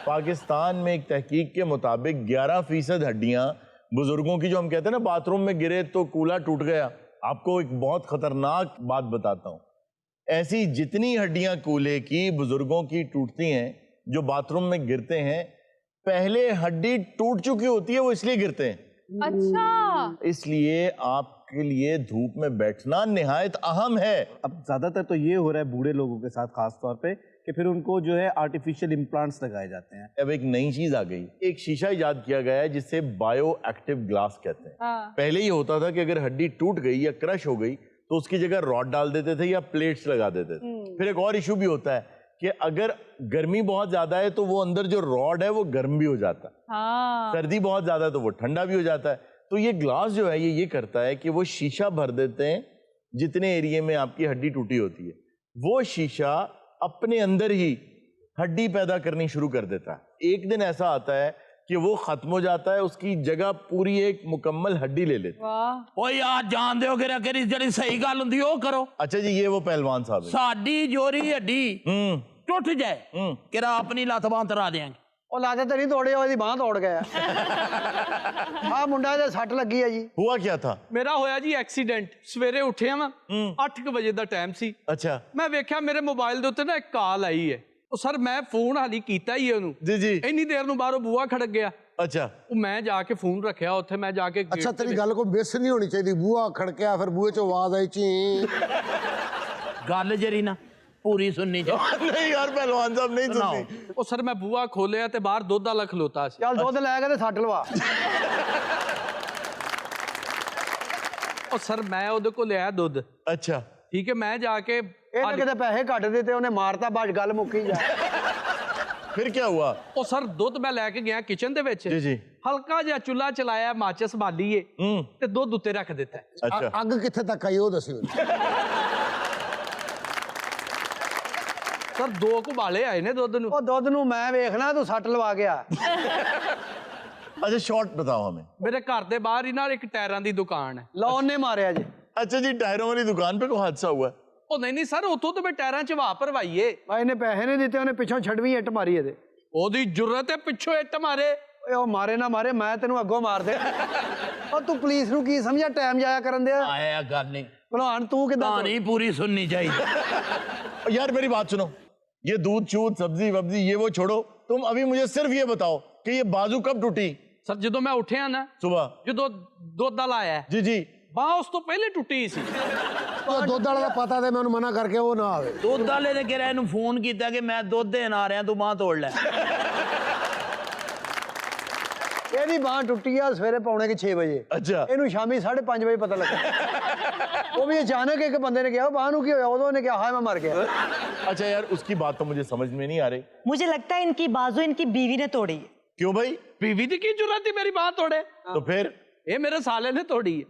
पाकिस्तान में एक तहकीक के मुताबिक 11% हड्डियां बुजुर्गों की, जो हम कहते हैं ना बाथरूम में गिरे तो कूला टूट गया। आपको एक बहुत खतरनाक बात बताता हूँ, ऐसी जितनी हड्डियां कूले की बुजुर्गों की टूटती हैं जो बाथरूम में गिरते हैं, पहले हड्डी टूट चुकी होती है, वो इसलिए गिरते हैं। अच्छा, इसलिए आपके लिए धूप में बैठना निहायत अहम है। अब ज्यादातर तो ये हो रहा है बूढ़े लोगों के साथ खास तौर पे कि फिर उनको जो है आर्टिफिशियल इम्प्लांट्स लगाए जाते हैं। अब एक नई चीज आ गई, एक शीशा इजाद किया गया है जिसे बायो एक्टिव ग्लास कहते हैं। पहले ये होता था कि अगर हड्डी टूट गई या क्रश हो गई तो उसकी जगह रॉड डाल देते थे या प्लेट्स लगा देते थे। फिर एक और इशू भी होता है कि अगर गर्मी बहुत ज्यादा है तो वो अंदर जो रॉड है वो गर्म भी हो जाता है, सर्दी बहुत ज्यादा है तो वो ठंडा भी हो जाता है। तो ये ग्लास जो है ये करता है कि वो शीशा भर देते हैं जितने एरिया में आपकी हड्डी टूटी होती है, वो शीशा अपने अंदर ही हड्डी पैदा करनी शुरू कर देता है। एक दिन ऐसा आता है कि वो खत्म हो जाता है, उसकी जगह पूरी एक मुकम्मल हड्डी ले लेते हैं। ओ यार जान दो कि जड़ी सही गल हुंदी ओ करो। अच्छा जी, ये वो पहलवान साहब है। साडी जोरी हड्डी टूट जाए किरा अपनी लत बांह तरा देंगे। ਉਹ ਲਾਦੇ ਤੇ ਨਹੀਂ ਤੋੜੇ, ਉਹਦੀ ਬਾਂਹ ਤੋੜ ਗਿਆ। ਆ ਮੁੰਡਾ ਦੇ ਸੱਟ ਲੱਗੀ ਹੈ ਜੀ। हुआ क्या था? ਮੇਰਾ ਹੋਇਆ ਜੀ ਐਕਸੀਡੈਂਟ। ਸਵੇਰੇ ਉੱਠਿਆ ਮੈਂ 8 ਵਜੇ ਦਾ ਟਾਈਮ ਸੀ। अच्छा ਮੈਂ ਵੇਖਿਆ ਮੇਰੇ ਮੋਬਾਈਲ ਦੇ ਉੱਤੇ ਨਾ ਇੱਕ ਕਾਲ ਆਈ ਹੈ। ਉਹ ਸਰ ਮੈਂ ਫੋਨ ਹਾਲੀ ਕੀਤਾ ਹੀ ਉਹਨੂੰ। जी जी। ਇੰਨੀ ਦੇਰ ਨੂੰ ਬਾਹਰੋਂ ਬੂਹਾ ਖੜਕ ਗਿਆ। अच्छा ਉਹ ਮੈਂ ਜਾ ਕੇ ਫੋਨ ਰੱਖਿਆ ਉੱਥੇ, ਮੈਂ ਜਾ ਕੇ अच्छा तेरी गल को मिस नहीं होनी चाहिए, बूहा खड़किया फिर बूहे चो आवाज आई ची। गल जरी ना पूरी सुननी चाहिए। नहीं यार पहलवान साहब नहीं सुननी। ਉਹ ਸਰ ਮੈਂ ਬੂਹਾ ਖੋਲਿਆ ਤੇ ਬਾਹਰ ਦੁੱਧ ਵਾਲਾ ਖਲੋਤਾ ਸੀ। ਚੱਲ ਦੁੱਧ ਲੈ ਕੇ ਤੇ ਸੱਟ ਲਵਾ। ਉਹ ਸਰ ਮੈਂ ਉਹਦੇ ਕੋਲ ਲਿਆ ਦੁੱਧ। अच्छा ਠੀਕ ਹੈ, ਮੈਂ ਜਾ ਕੇ ਇਹਨੇ ਕਿਤੇ ਪੈਸੇ ਘੱਟ ਦਿੱਤੇ, ਉਹਨੇ ਮਾਰਤਾ, ਬਾਅਦ ਗੱਲ ਮੁੱਕੀ ਜਾ। फिर क्या हुआ? ਉਹ ਸਰ ਦੁੱਧ ਮੈਂ ਲੈ ਕੇ ਗਿਆ ਕਿਚਨ ਦੇ ਵਿੱਚ। जी जी। ਹਲਕਾ ਜਿਹਾ ਚੁੱਲ੍ਹਾ ਚਲਾਇਆ, ਮਾਚਿਸ ਬਾਲੀਏ ਤੇ ਦੁੱਧ ਉੱਤੇ ਰੱਖ ਦਿੱਤਾ। अच्छा अग किथे तक आई वो दसी। ਸਰ 2 ਕੁਬਾਲੇ ਆਏ ਨੇ ਦੁੱਧ ਨੂੰ। ਉਹ ਦੁੱਧ ਨੂੰ ਮੈਂ ਵੇਖਣਾ, ਤੂੰ ਸੱਟ ਲਵਾ ਗਿਆ। अच्छा शॉर्ट बताओ हमें। ਮੇਰੇ ਘਰ ਦੇ ਬਾਹਰ ਹੀ ਨਾਲ ਇੱਕ ਟਾਇਰਾਂ ਦੀ ਦੁਕਾਨ ਹੈ। ਲੌਨ ਨੇ ਮਾਰਿਆ ਜੀ। अच्छा जी, टायरों वाली दुकान पे कोई हादसा हुआ है? ਉਹ ਨਹੀਂ ਸਰ, ਉੱਥੋਂ ਤਾਂ ਮੈਂ ਟਾਇਰਾਂ 'ਚ ਹਵਾ ਭਰਵਾਈਏ। ਭਾਈ ਇਹਨੇ ਪੈਸੇ ਨਹੀਂ ਦਿੱਤੇ, ਉਹਨੇ ਪਿੱਛੋਂ ਛੜਵੀਂ ਇੱਟ ਮਾਰੀ ਇਹਦੇ। ਉਹਦੀ ਜੁਰਤ ਹੈ ਪਿੱਛੋਂ ਇੱਟ ਮਾਰੇ। ਓਏ ਉਹ ਮਾਰੇ ਨਾ ਮਾਰੇ, ਮੈਂ ਤੈਨੂੰ ਅੱਗੋਂ ਮਾਰ ਦੇ। ਉਹ ਤੂੰ ਪੁਲਿਸ ਨੂੰ ਕੀ ਸਮਝਿਆ, ਟਾਈਮ ਜਾਇਆ ਕਰਨ ਦਿਆ। आया गल नहीं, ਭਲਵਾਨ ਤੂੰ ਕਿਦਾਂ? कहानी पूरी सुननी चाहिए। यार मेरी बात सुनो, ये दूध चूत सब्जी वब्जी ये वो छोड़ो, तुम अभी मुझे सिर्फ ये बताओ कि ये बाजू कब टूटी? ਸਰ ਜਦੋਂ ਮੈਂ ਉੱਠਿਆ ਨਾ, सुबह। ਜਦੋਂ ਦੁੱਧ ਵਾਲਾ ਆਇਆ, जी जी। ਬਾਹ ਉਸ ਤੋਂ ਪਹਿਲੇ ਟੁੱਟੀ ਸੀ। तो दुध वाला पता था, मैं उन्हें मना करके वो ना आवे। दुध वाले ने कह रहा फोन किया कि मैं दुध देन आ रहा, तू बांह तोड़ ले। ਇਹਦੀ ਬਾਂਹ ਟੁੱਟੀ ਆ ਸਵੇਰੇ ਪੌਣੇ 6 ਵਜੇ। अच्छा ਇਹਨੂੰ ਸ਼ਾਮੀ 5:30 ਵਜੇ ਪਤਾ ਲੱਗਾ। ਉਹ ਵੀ ਅਚਾਨਕ ਇੱਕ ਬੰਦੇ ਨੇ ਕਿਹਾ ਬਾਂਹ ਨੂੰ ਕੀ ਹੋਇਆ, ਉਦੋਂ ਉਹਨੇ ਕਿਹਾ ਹਾਏ ਮੈਂ ਮਰ ਗਿਆ। अच्छा यार उसकी बात तो मुझे समझ में नहीं आ रही। मुझे लगता है इनकी बाजू इनकी बीवी ने तोड़ी है। क्यों भाई? बीवी ਦੀ ਕੀ ਜ਼ਰੂਰਤ ਸੀ ਮੇਰੀ ਬਾਹ ਤੋੜੇ? तो फिर ਇਹ ਮੇਰੇ ਸਾਲੇ ਨੇ ਤੋੜੀ ਹੈ।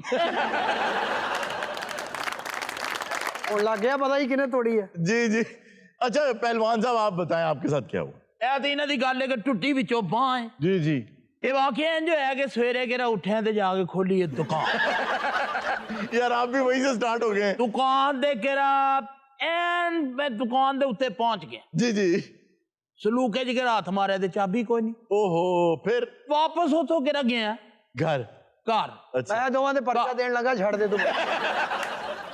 ਹੁਣ ਲੱਗ ਗਿਆ ਪਤਾ ਹੀ ਕਿਹਨੇ ਤੋੜੀ ਹੈ। जी जी। अच्छा पहलवान साहब आप बताएं आपके साथ क्या हुआ? ਇਹ ਤੇ ਇਹਨਾਂ ਦੀ ਗੱਲ ਹੈ ਕਿ ਟੁੱਟੀ ਵਿੱਚੋਂ ਬਾਂਹ ਹੈ। जी जी। ਇਹ ਵਾਕਿਆ ਇੰਜ ਹੋਇਆ ਕਿ ਸਵੇਰੇ ਕਿਹੜਾ ਉੱਠਿਆ ਤੇ ਜਾ ਕੇ ਖੋਲੀ ਇਹ ਦੁਕਾਨ। यार आप भी वहीं से स्टार्ट हो गए। ਦੁਕਾਨ ਦੇ ਕਿਹੜਾ ਐਨ ਮੈਂ ਦੁਕਾਨ ਦੇ ਉੱਤੇ ਪਹੁੰਚ ਗਿਆ। जी जी। ਸਲੂਕੇ ਚ ਕਿਹੜਾ ਹੱਥ ਮਾਰਿਆ ਤੇ ਚਾਬੀ ਕੋਈ ਨਹੀਂ। ओहो फिर? ਵਾਪਸ ਉੱਥੋਂ ਕਿਹੜਾ ਗਿਆ घर। ਘਰ। अच्छा ਮੈਂ ਦੋਵਾਂ ਦੇ ਪਰਚਾ ਦੇਣ ਲੱਗਾ, ਛੱਡ ਦੇ ਤੂੰ।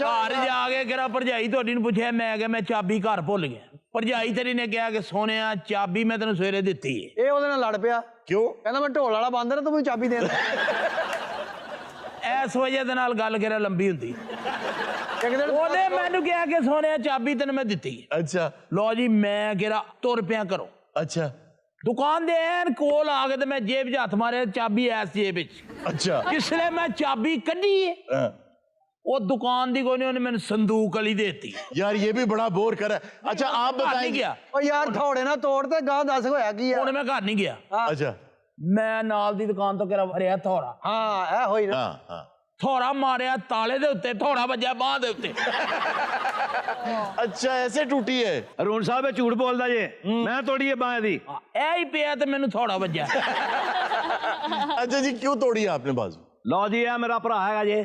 ਘਰ ਜਾ ਕੇ ਕਿਹੜਾ ਭਰਜਾਈ ਤੁਹਾਡੀ ਨੂੰ ਪੁੱਛਿਆ, ਮੈਂ ਕਿਹਾ ਮੈਂ ਚਾਬੀ ਘਰ ਭੁੱਲ ਗਿਆ। ਭਰਜਾਈ ਤੇਰੀ ਨੇ ਕਿਹਾ ਕਿ ਸੋਹਣਿਆ ਚਾਬੀ ਮੈਂ ਤੈਨੂੰ ਸਵੇਰੇ ਦਿੱਤੀ ਹੈ। ਇਹ ਉਹਦੇ ਨਾਲ ਲੜ ਪਿਆ, क्यों? ਕਹਿੰਦਾ ਮੈਂ ਢੋਲ ਵਾਲਾ ਬੰਦ ਨਾ, ਤੂੰ ਮੈਨੂੰ ਚਾਬੀ ਦੇ ਦੇ। ਇਸ ਵਜ੍ਹਾ ਦੇ ਨਾਲ ਗੱਲ ਕਿਹੜਾ ਲੰਬੀ ਹੁੰਦੀ। ਇੱਕ ਦਿਨ ਉਹਨੇ ਮੈਨੂੰ ਕਿਹਾ ਕਿ ਸੋਹਣਿਆ ਚਾਬੀ ਤੈਨੂੰ ਮੈਂ ਦਿੱਤੀ ਹੈ। अच्छा ਲਓ ਜੀ ਮੈਂ ਕਿਹੜਾ ਤੁਰ ਪਿਆ ਕਰੋ। अच्छा ਦੁਕਾਨ ਦੇ ਐਨ ਕੋਲ ਆ ਕੇ ਤੇ ਮੈਂ ਜੇਬ 'ਚ ਹੱਥ ਮਾਰਿਆ, ਚਾਬੀ ਐਸ ਜੇਬ ਵਿੱਚ। अच्छा ਜਿਸਲੇ ਮੈਂ ਚਾਬੀ ਕੱਢੀ ਹੈ, हाँ। ਉਹ ਦੁਕਾਨ ਦੀ ਕੋਈ ਨਹੀਂ, ਉਹਨੇ ਮੈਨੂੰ ਸੰਦੂਕ ਵਾਲੀ ਦੇਤੀ। यार ये भी बड़ा बोर कर रहा है। अच्छा आप ਘਰ ਨਹੀਂ बताएंगे। ਗਿਆ, ਉਹ ਯਾਰ ਥੋੜੇ ਨਾ ਤੋੜ ਤੇ ਗਾਂ ਦੱਸ ਹੋਇਆ ਕੀ ਆ। ਹੁਣ ਮੈਂ ਘਰ ਨਹੀਂ ਗਿਆ। अच्छा ਮੈਂ ਨਾਲ ਦੀ ਦੁਕਾਨ ਤੋਂ ਕਿਹੜਾ ਭਰਿਆ ਥੋੜਾ, ਹਾਂ ਇਹ ਹੋਈ ਨਾ। हाँ हाँ ਥੋੜਾ ਮਾਰਿਆ ਤਾਲੇ ਦੇ ਉੱਤੇ, ਥੋੜਾ ਵੱਜਿਆ ਬਾਹ ਦੇ ਉੱਤੇ। अच्छा ऐसे टूटी है। अरुण साहब ये झूठ बोलदा जे मैं तोड़ी है बांह दी। ਇਹ ਹੀ ਪਿਆ ਤੇ ਮੈਨੂੰ ਥੋੜਾ ਵੱਜਿਆ। अच्छा जी क्यों तोड़ी है आपने बाजू? लो जी ये मेरा भरा है जे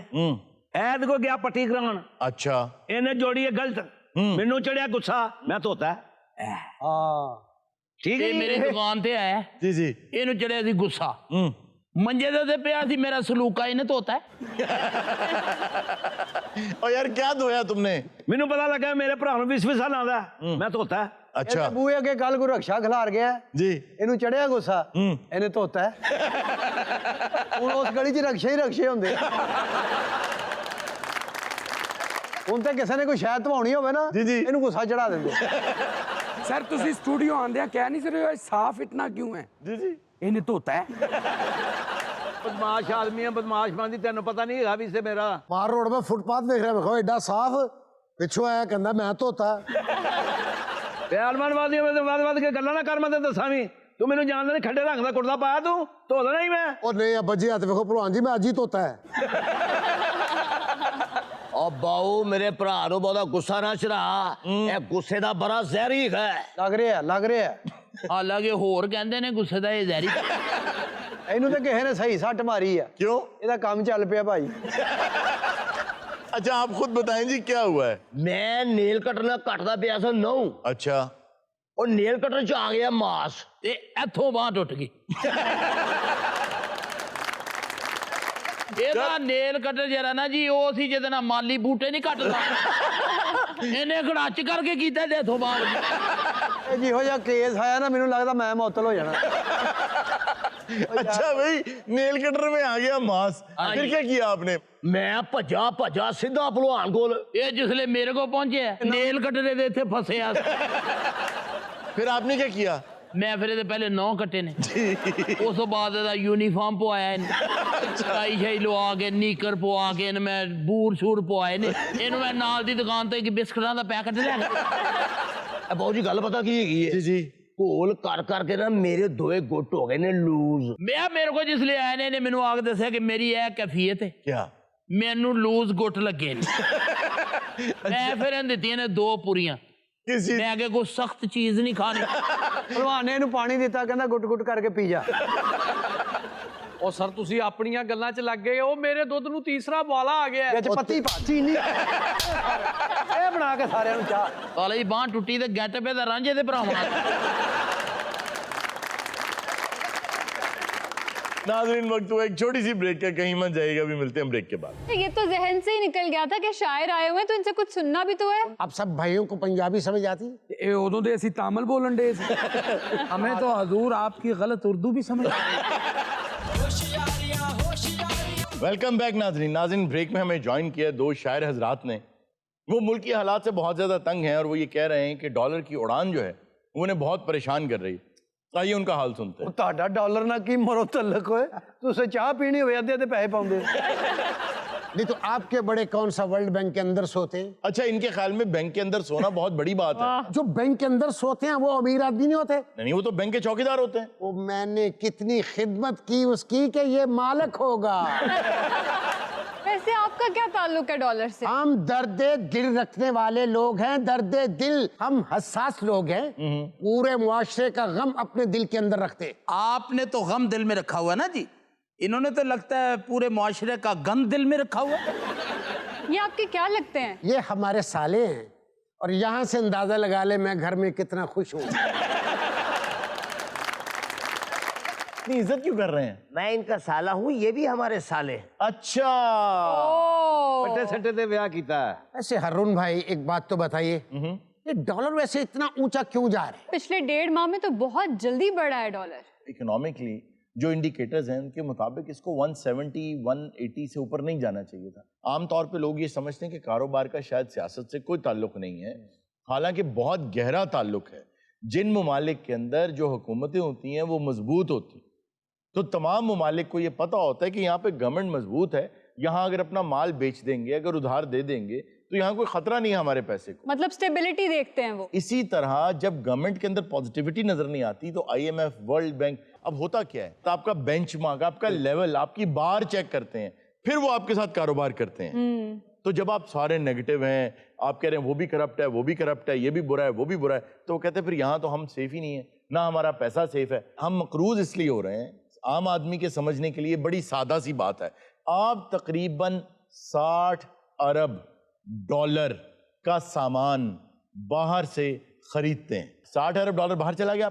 ऐद को गया पट्टी कराउण, अच्छा इन्हें जोड़ी है गलत, मैनू चढ़िया गुस्सा, मैं धोता है। ਹਾਂ ठीक है ਇਹ ਮੇਰੀ ਦੁਕਾਨ ਤੇ ਆਇਆ, जी जी ਇਹਨੂੰ ਚੜਿਆ ਸੀ ਗੁੱਸਾ, ਮੰਜੇ ਦੇ ਉੱਤੇ ਪਿਆ ਸੀ, ਮੇਰਾ ਸਲੂਕਾ ਇਹਨੇ ਧੋਤਾ ਹੈ। और यार क्या धोया तुमने? मैनू पता लगा मेरे भरा नूं 20 साल आंदा, मैं धोता है। अच्छा ਇਹ ਬੂਹੇ ਅੱਗੇ ਕੱਲ ਕੋਈ ਰਕਸ਼ਾ ਖਿਲਾਰ ਗਿਆ, जी ਇਹਨੂੰ ਚੜਿਆ ਗੁੱਸਾ, ਇਹਨੇ ਧੋਤਾ ਹੈ। ਹੁਣ ਉਸ ਗਲੀ 'ਚ ਰਕਸ਼ੇ ਹੀ ਰਕਸ਼ੇ ਹੁੰਦੇ। ਹੁਣ ਤੇ ਕਿਸੇ ਨੇ ਕੋਈ ਸ਼ਾਇਦ ਧਵਾਉਣੀ ਹੋਵੇ ਨਾ, ਜੀ, ਜੀ। ਇਹਨੂੰ ਗੁੱਸਾ ਚੜਾ ਦਿੰਦੇ। सर तुसी स्टूडियो आंदे कह नहीं सकते साफ इतना क्यों है? जी जी इन्हें धोता है। बदमाश आदमी है, बदमाश बंदी, तेन पता नहीं है भी से मेरा। मार रोड में फुटपाथ देख रहा है, मैं कहा एडा साफ, पिछू आया कहना मैं धोता। अलमानवादी वाद के गल्लां ना कर, मैं तेन दसा भी तू मैनू जानदा नहीं, खड्डे रंग दा कुर्ता पाया तू, धोदा नहीं मैं। और नहीं अब जी हाथ देखो भलवान जी, मैं अज ही धोता है। और बाऊ मेरे भरा नु बहुता गुस्सा ना चढ़ा, ये गुस्से दा बड़ा जहरी है। ਲੱਗ ਰਿਹਾ ਲੱਗ ਰਿਹਾ। ਹਾਲਾਂਕਿ ਹੋਰ ਕਹਿੰਦੇ ਨੇ ਗੁੱਸੇ ਦਾ ਇਹ ਜ਼ਹਿਰੀ। ਇਹਨੂੰ ਤਾਂ ਕਿਸੇ ਨੇ ਸਹੀ ਸੱਟ ਮਾਰੀ ਆ। क्यों? ਇਹਦਾ ਕੰਮ ਚੱਲ ਪਿਆ ਭਾਈ। अच्छा आप खुद बताएं जी क्या हुआ है? मैं नेल कटर कटदा पिया सा 9, अच्छा और नेल कटर च आ गया मास, ਤੇ ਇੱਥੋਂ ਬਾਂਹ ਟੁੱਟ ਗਈ। ਇਹਦਾ ਨੇਲ ਕਟਰ ਜਿਹੜਾ ਨਾ ਜੀ, ਉਹ ਸੀ ਜਿਹਦੇ ਨਾਲ ਮਾਲੀ ਬੂਟੇ ਨਹੀਂ ਕੱਟਦਾ। ਇਹਨੇ ਗੜਾਚ ਕਰਕੇ ਕੀਤਾ ਤੇ ਇੱਥੋਂ ਬਾਂਹ ਲੱਗੀ। ਇਹ ਜਿਹੋ ਜਿਹਾ ਕੇਸ ਆਇਆ ਨਾ, ਮੈਨੂੰ ਲੱਗਦਾ ਮੈਂ ਮੁਅੱਤਲ ਹੋ ਜਾਣਾ। अच्छा भाई नेल कटर में आ गया मांस, फिर क्या किया आपने? मैं भजा भजा सीधा भलवान कोल। ਇਹ ਜਿਸਲੇ ਮੇਰੇ ਕੋਲ ਪਹੁੰਚਿਆ, ਨੇਲ ਕਟਰੇ ਦੇ ਇੱਥੇ ਫਸਿਆ। फिर आपने क्या किया? ਮੈਂ ਫਿਰ ਇਹਦੇ ਪਹਿਲੇ 9 ਕੱਟੇ ਨੇ, ਉਸ ਤੋਂ ਬਾਅਦ ਇਹਦਾ ਯੂਨੀਫਾਰਮ ਪਵਾਇਆ ਇਹਨੇ, ਟਾਈ ਸ਼ਾਈ ਲਵਾ ਕੇ, ਨੀਕਰ ਪਵਾ ਕੇ ਇਹਨੂੰ ਮੈਂ ਬੂਟ ਸ਼ੂਟ ਪਵਾਏ ਨੇ। ਇਹਨੂੰ ਮੈਂ ਨਾਲ ਦੀ ਦੁਕਾਨ ਤੋਂ ਇੱਕ ਬਿਸਕਟਾਂ ਦਾ ਪੈਕਟ ਲੈ ਗਿਆ। बाबू जी गल पता की है? जी जी घोल कर करके ना मेरे दोए गुट हो गए ने लूज। ਮੈਂ ਮੇਰੇ ਕੋਲ ਜਿਸਲੇ ਆਏ ਨੇ, ਇਹਨੇ ਮੈਨੂੰ ਆ ਕੇ ਦੱਸਿਆ ਕਿ ਮੇਰੀ ਇਹ ਕੈਫੀਅਤ ਹੈ, क्या? ਮੈਨੂੰ ਲੂਜ਼ ਗੁੱਟ ਲੱਗੇ ਨੇ। ਮੈਂ ਫਿਰ ਇਹਨੂੰ ਦਿੱਤੀਆਂ ਨੇ 2 ਪੂਰੀਆਂ। किस चीज? ਮੈਂ ਅੱਗੇ ਕੋਈ ਸਖਤ ਚੀਜ਼ ਨਹੀਂ ਖਾਣੀ। ਭਲਵਾਨ ਨੇ ਇਹਨੂੰ ਪਾਣੀ ਦਿੱਤਾ, ਕਹਿੰਦਾ ਗੁੱਟ ਗੁੱਟ ਕਰਕੇ ਪੀ ਜਾ। ਉਹ ਸਰ ਤੁਸੀਂ ਆਪਣੀਆਂ ਗੱਲਾਂ 'ਚ ਲੱਗ ਗਏ, ਉਹ ਮੇਰੇ ਦੁੱਧ ਨੂੰ ਤੀਸਰਾ ਵਾਲਾ ਆ ਗਿਆ। ਵਿੱਚ ਪੱਤੀ ਪਾ ਚੀਨੀ ਇਹ ਬਣਾ ਕੇ ਸਾਰਿਆਂ ਨੂੰ ਚਾਹ। ਕਾਲੇ ਦੀ ਬਾਂਹ ਟੁੱਟੀ ਤੇ ਗੈਟ ਪੇ ਦਾ ਰਾਂਝੇ ਦੇ ਭਰਾਵਾਂ। नाज़रीन वक्त हुआ एक छोटी सी ब्रेक का, कहीं मत जाइएगा, अभी मिलते हैं ब्रेक के बाद। ये तो जहन से ही निकल गया था कि शायर आए हुए हैं, तो इनसे कुछ सुनना भी तो है। अब सब भाइयों को पंजाबी समझ आती? ये उदों दे असी तामिल बोलन दे सी। हमें तो हजूर आपकी गलत उर्दू भी समझ वेलकम बैक नाज़रीन। नाज़रीन ब्रेक में हमें ज्वाइन किया 2 शायर हजरात ने। वो मुल्क की हालात से बहुत ज़्यादा तंग हैं और वो ये कह रहे हैं कि डॉलर की उड़ान जो है वो उन्हें बहुत परेशान कर रही है। आइए उनका हाल सुनते हैं। ਤੁਹਾਡਾ ਡਾਲਰ ਨਾਲ ਕੀ ਮਰੋ ਤਲਕ ਹੋਏ, ਤੁਸੀਂ ਚਾਹ ਪੀਣੀ ਹੋਵੇ ਅੱਧੇ ਅੱਧੇ ਪੈਸੇ ਪਾਉਂਦੇ। नहीं तो आपके बड़े कौन सा वर्ल्ड बैंक के अंदर सोते हैं? अच्छा इनके ख्याल में बैंक के अंदर सोना बहुत बड़ी बात है। जो बैंक के अंदर सोते हैं वो अमीर आदमी नहीं होते। नहीं वो तो बैंक के चौकीदार होते हैं। वो मैंने कितनी खिदमत की उसकी कि ये मालिक होगा। वैसे आपका क्या ताल्लुक है डॉलर से? हम दर्दे दिल रखने वाले लोग हैं, दर्दे दिल। हम हसास लोग हैं, पूरे मुआशरे का गम अपने दिल के अंदर रखते। आपने तो गम दिल में रखा हुआ है ना जी, इन्होंने तो लगता है पूरे मुआशरे का गम दिल में रखा हुआ। ये आपके क्या लगते हैं? ये हमारे साले हैं और यहाँ से अंदाजा लगा ले मैं घर में कितना खुश हूँ। इतनी इज्जत क्यों कर रहे हैं? मैं इनका साला हूँ, ये भी हमारे साले। अच्छा, फटे सटे दे ब्याह कीता है। ऐसे हारून भाई एक बात तो बताइए, ये डॉलर वैसे इतना ऊंचा क्यों जा रहा है? पिछले 1.5 माह में तो बहुत जल्दी बढ़ा है डॉलर। इकोनॉमिकली जो इंडिकेटर्स हैं उनके मुताबिक इसको 170 180 से ऊपर नहीं जाना चाहिए था। आमतौर पे लोग ये समझते हैं कि कारोबार का शायद सियासत से कोई ताल्लुक नहीं है, हालांकि बहुत गहरा ताल्लुक है। जिन ममालिक के अंदर जो हुकूमतें होती हैं वो मजबूत होती, तो तमाम ममालिक को ये पता होता है कि यहाँ पे गवर्नमेंट मजबूत है, यहाँ अगर अपना माल बेच देंगे, अगर उधार दे देंगे तो यहाँ कोई खतरा नहीं है हमारे पैसे को। मतलब स्टेबिलिटी देखते हैं वो। इसी तरह जब गवर्नमेंट के अंदर पॉजिटिविटी नजर नहीं आती तो IMF, वर्ल्ड बैंक, अब होता क्या है, तो आपका बेंचमार्क, आपका लेवल, आपकी बार चेक करते हैं, फिर वो आपके साथ कारोबार करते हैं। तो जब आप सारे नेगेटिव हैं, आप कह रहे हैं वो भी करप्ट है, वो भी करप्ट है, ये भी बुरा है, वो भी बुरा है, तो वो कहते हैं फिर यहाँ तो हम सेफ ही नहीं है, ना हमारा पैसा सेफ है। हम मकरूज इसलिए हो रहे हैं, आम आदमी के समझने के लिए बड़ी सादा सी बात है। आप तकरीबन 60 अरब डॉलर का सामान बाहर से खरीदते हैं। 60 अरब डॉलर बाहर चला गया।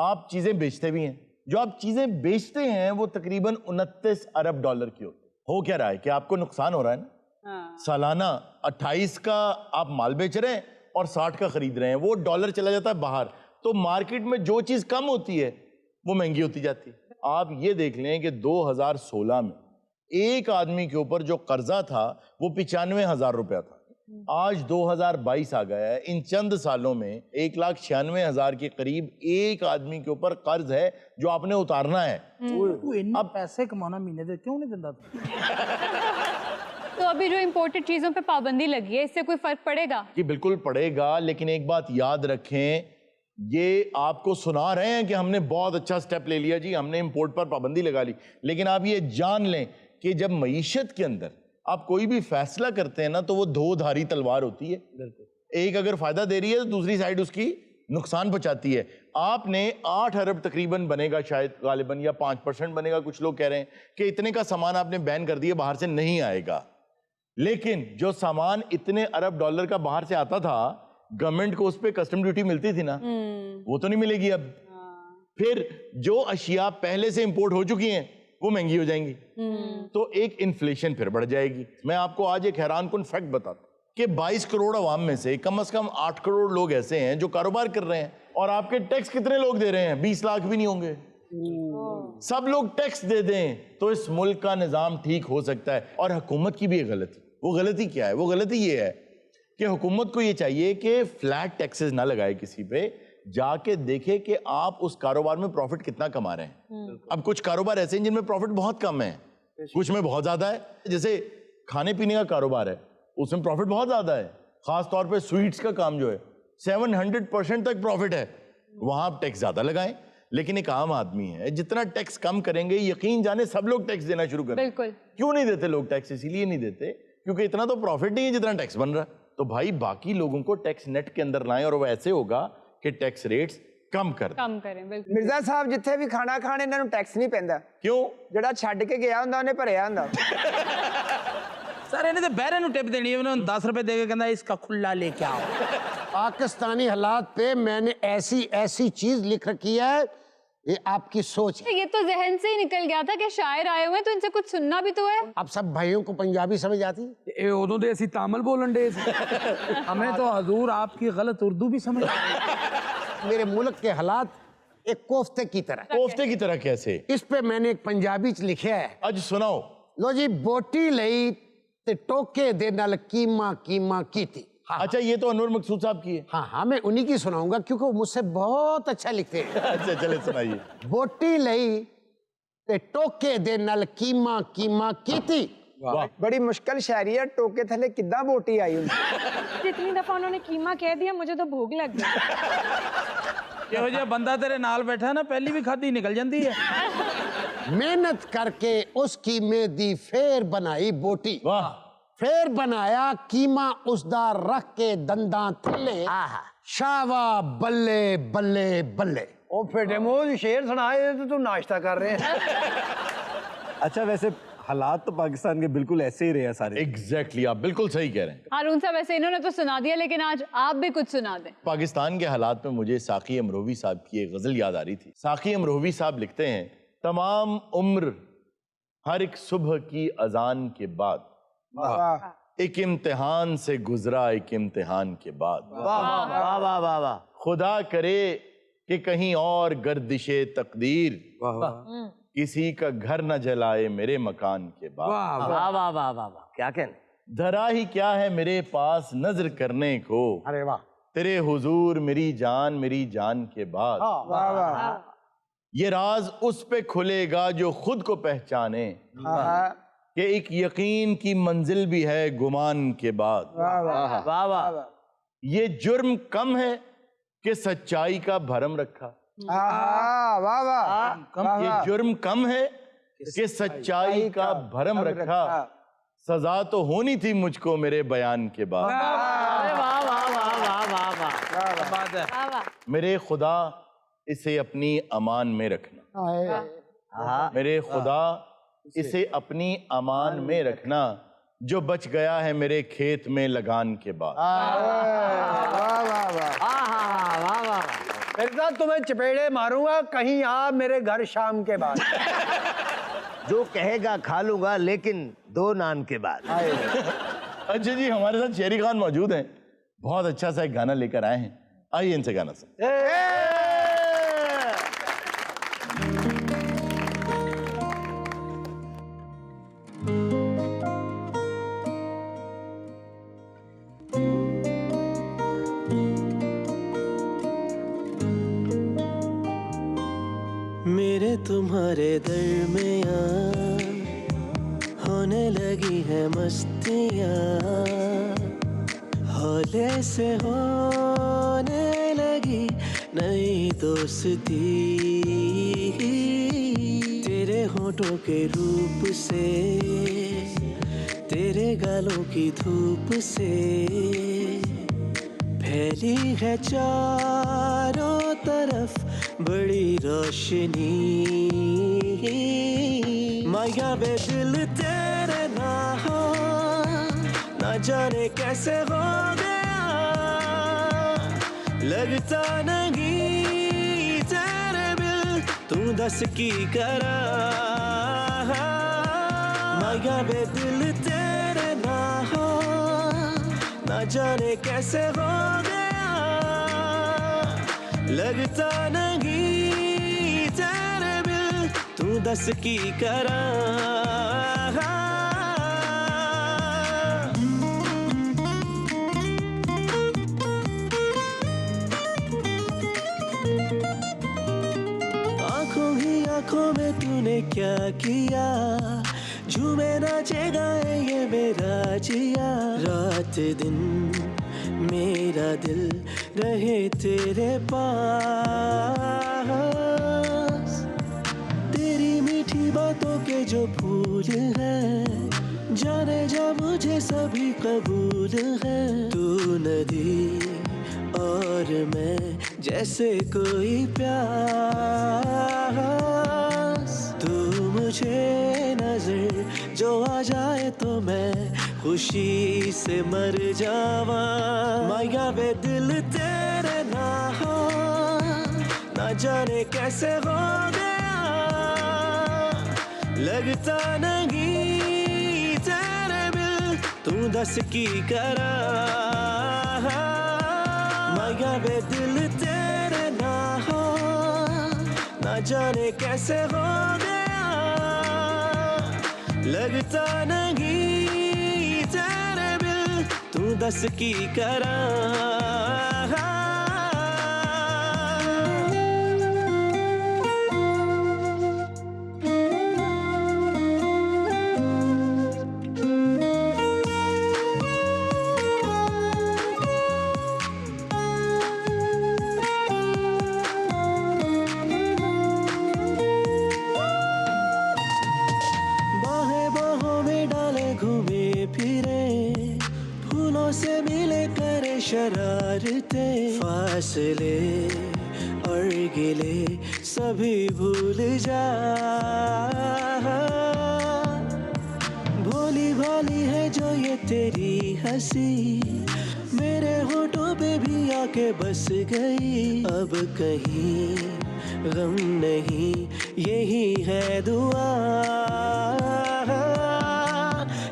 आप चीजें बेचते भी हैं, जो आप चीजें बेचते हैं वो तकरीबन 29 अरब डॉलर की होती है। हो क्या रहा है कि आपको नुकसान हो रहा है ना। सालाना 28 का आप माल बेच रहे हैं और 60 का खरीद रहे हैं, वो डॉलर चला जाता है बाहर, तो मार्केट में जो चीज कम होती है वो महंगी होती जाती है। आप ये देख लें कि 2016 में एक आदमी के ऊपर जो कर्जा था वो 95,000 रुपया था, आज 2022 आ गया है। इन चंद सालों में 1,96,000 के करीब एक आदमी के ऊपर कर्ज है जो आपने उतारना है। अब पैसे कमाना महीने दे क्यों नहीं देता? तो अभी जो इम्पोर्टेड चीजों पे पाबंदी लगी है, इससे कोई फर्क पड़ेगा? कि बिल्कुल पड़ेगा, लेकिन एक बात याद रखें, ये आपको सुना रहे हैं कि हमने बहुत अच्छा स्टेप ले लिया जी, हमने इंपोर्ट पर पाबंदी लगा ली, लेकिन आप ये जान लें कि जब मईशत के अंदर आप कोई भी फैसला करते हैं ना तो वो दो धारी तलवार होती है। एक अगर फायदा दे रही है तो दूसरी साइड उसकी नुकसान पहुंचाती है। आपने 8 अरब तकरीबन बनेगा शायद गालिबन, या 5% बनेगा, कुछ लोग कह रहे हैं कि इतने का सामान आपने बैन कर दिया, बाहर से नहीं आएगा। लेकिन जो सामान इतने अरब डॉलर का बाहर से आता था, गवर्नमेंट को उस पर कस्टम ड्यूटी मिलती थी ना, वो तो नहीं मिलेगी अब। फिर जो अशिया पहले से इंपोर्ट हो चुकी हैं वो महंगी हो जाएंगी, तो एक इन्फ्लेशन फिर बढ़ जाएगी। मैं आपको आज एक हैरानकुन फैक्ट बताता हूं कि 22 करोड़ अवाम में से कम 8 करोड़ लोग ऐसे हैं जो कारोबार कर रहे हैं, और आपके टैक्स कितने लोग दे रहे हैं? 20 लाख भी नहीं होंगे। सब लोग टैक्स दे दें तो इस मुल्क का निजाम ठीक हो सकता है। और हुकूमत की भी एक गलती, वो गलती क्या है? वो गलती ये है कि हुकूमत को ये चाहिए कि फ्लैट टैक्सेस ना लगाए किसी पे, जाके देखे कि आप उस कारोबार में प्रॉफिट कितना कमा रहे हैं। अब कुछ कारोबार ऐसे हैं जिनमें प्रॉफिट बहुत कम है, कुछ में बहुत ज्यादा है। जैसे खाने पीने का कारोबार है, उसमें प्रॉफिट बहुत ज्यादा है, खास तौर पे स्वीट्स का काम जो है 700% तक प्रॉफिट है, वहां आप टैक्स ज्यादा लगाएं। लेकिन एक आम आदमी है, जितना टैक्स कम करेंगे यकीन जाने सब लोग टैक्स देना शुरू करें। बिल्कुल। क्यों नहीं देते लोग टैक्स? इसीलिए नहीं देते क्योंकि इतना तो प्रॉफिट नहीं है जितना टैक्स बन रहा है। तो भाई बाकी लोगों को टैक्स नेट के अंदर लाएं, और वो ऐसे होगा कि टैक्स रेट्स कम करें। बिल्कुल। मिर्जा साहब जिथे भी खाना खाने ਇਹਨਾਂ ਨੂੰ टैक्स नहीं पैंदा। क्यों? ਜਿਹੜਾ ਛੱਡ ਕੇ ਗਿਆ ਹੁੰਦਾ ਉਹਨੇ ਭਰਿਆ ਹੁੰਦਾ। सर इन्हें तो बहरे नु टिप देनी है, उन्होंने 10 रुपए देके कहना इसका खुला लेके आओ। पाकिस्तानी हालात पे मैंने ऐसी चीज लिख रखी है, ये आपकी सोच है। ये तो जहन से ही निकल गया था कि शायर आए हुए हैं, तो इनसे कुछ सुनना भी तो है। अब सब भाइयों को पंजाबी समझ आती है? ये उदों दे असी तामल बोलन दे हमें तो हजूर आपकी गलत उर्दू भी समझ मेरे मुल्क के हालात एक कोफ्ते की तरह। कोफ्ते की तरह कैसे? इस पे मैंने एक पंजाबी च लिखा है, आज सुनाओ। लो जी, बोटी लई ते टोके दे नाल कीमा कीमा कीती। हाँ, अच्छा, ये तो अनवर मकसूद साहब की है। हाँ, मैं उन्हीं की सुनाऊंगा क्योंकि वो मुझसे बहुत अच्छा लिखते हैं। अच्छा, चले सुनाइए। बोटी लई ते टोके दे नाल कीमा कीमा कीती। बड़ी मुश्किल शायरी है, टोके थले किद्दां बोटी आई हुई। जितनी दफा उन्होंने कीमा कह दिया मुझे तो भूख लग गई। यो जो बंदा तेरे नाल बैठा है ना, पहली भी खादी निकल जाती है। मेहनत करके उस कीमे दी फेर बनाई बोटी, वाह, फेर बनाया कीमा उसदा रख के दंदा थले, शावा बल्ले बल्ले बल्ले। ओ फेटे मुंह शेर सुनाए तो तू नाश्ता कर रहे हैं। अच्छा, वैसे हालात तो पाकिस्तान के बिल्कुल ऐसे ही रहे हैं सारे। एग्जैक्टली, आप बिल्कुल सही कह रहे हैं। हारून साहब, वैसे इन्होंने तो सुना दिया, लेकिन आज आप भी कुछ सुना दें। पाकिस्तान के हालात में मुझे साकी अमरोवी साहब की एक गजल याद आ रही थी। साकी अमरोवी साहब लिखते हैं, तमाम उम्र हर एक सुबह की अजान के बाद, एक इम्तिहान से गुजरा एक इम्तिहान के बाद, वाह वाह वाह वाह, खुदा करे कि कहीं और गर्दिशे तकदीर किसी का घर न जलाए मेरे मकान के बाद। वाह वाह वाह वाह वाह, क्या कहने, धरा ही क्या है मेरे पास नजर करने को, अरे वाह, तेरे हुजूर मेरी जान के बाद। वाह वाह, ये राज उस पे खुलेगा जो खुद को पहचाने कि एक यकीन की मंजिल भी है गुमान के बाद। वाह वाह, वाह वाह, ये जुर्म कम है कि सच्चाई का भरम रखा, वाह वाह, ये जुर्म कम है कि सच्चाई का भरम रखा, सजा तो होनी थी मुझको मेरे बयान के बाद। वाह वाह वाह वाह वाह वाह, मेरे खुदा इसे अपनी अमान में रखना, मेरे खुदा इसे अपनी अमान में रखना, जो बच गया है मेरे खेत में लगान के बाद। फिर तो तुम्हें चपेड़े मारूंगा, कहीं आ मेरे घर शाम के बाद। जो कहेगा खा लूंगा लेकिन 2 नान के बाद। अच्छा जी, हमारे साथ शेरी खान मौजूद हैं, बहुत अच्छा सा एक गाना लेकर आए हैं, आइए इनसे गाना सुन। मेरे तुम्हारे दरमियाँ होने लगी है मस्तियाँ, हौले से होने लगी नई दोस्ती, तेरे होठों के रूप से, तेरे गालों की धूप से फैली है चारों तरफ बड़ी रोशनी, माया बे दिल तेरे ना हो, ना जाने कैसे हो गया, लगता नहीं तेरे बिल तू दस की करा, माया बे दिल तेरे ना हो, ना जाने कैसे हो गया, लगता नहीं तेरे बिल तू दस की करा। आंखों ही आंखों में तूने क्या किया, झूमे नाचे गाए ये मेरा जिया, रात दिन मेरा दिल रहे तेरे पास, तेरी मीठी बातों के जो फूल हैं, जाने जा मुझे सभी कबूल है, तू नदी और मैं जैसे कोई प्यास, तू मुझे नजर जो आ जाए तो मैं खुशी से मर जावा, माया बे दिल तेरे ना हो, ना जाने कैसे हो गया, लगता नहीं तेरे बिल तू दस की करा, माया बे दिल तेरे ना हो, ना जाने कैसे हो गया, लगता नहीं तेरे बिल तू दस की करा। से मिले करे शरारते, फासले और गिले सभी भूल जा, भोली भाली है जो ये तेरी हंसी, मेरे होठों पे भी आके बस गई, अब कहीं गम नहीं यही है दुआ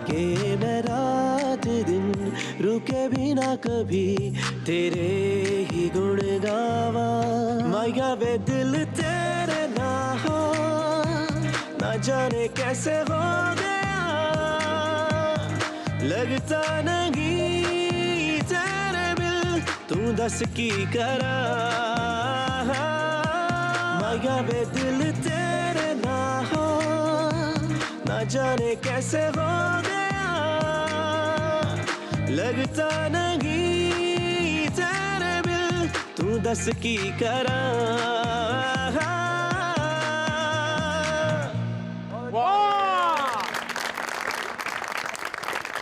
कि मैं रात दिन रुके बिना कभी तेरे ही गुण गावा। माया वे दिल तेरे ना हो ना जाने कैसे हो गया, लगता नहीं तेरे बिल तू दस की करा। माया वे दिल तेरे ना हो ना जाने कैसे हो गया, लगता नहीं तेरे बिल तू दस की करा।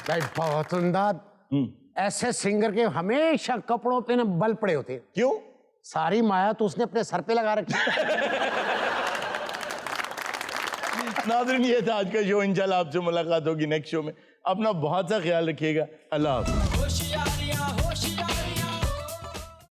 भाई बहुत उम्दा। ऐसे सिंगर के हमेशा कपड़ों पे ना बल पड़े होते हैं। क्यों? सारी माया तो उसने अपने सर पे लगा रखी। नाज़रीन, ये था आज का शो। इंशाल्लाह आपसे मुलाकात होगी नेक्स्ट शो में। अपना बहुत सा ख्याल रखिएगा। अल्लाह हाफ़िज़। होशियारियां होशियारियां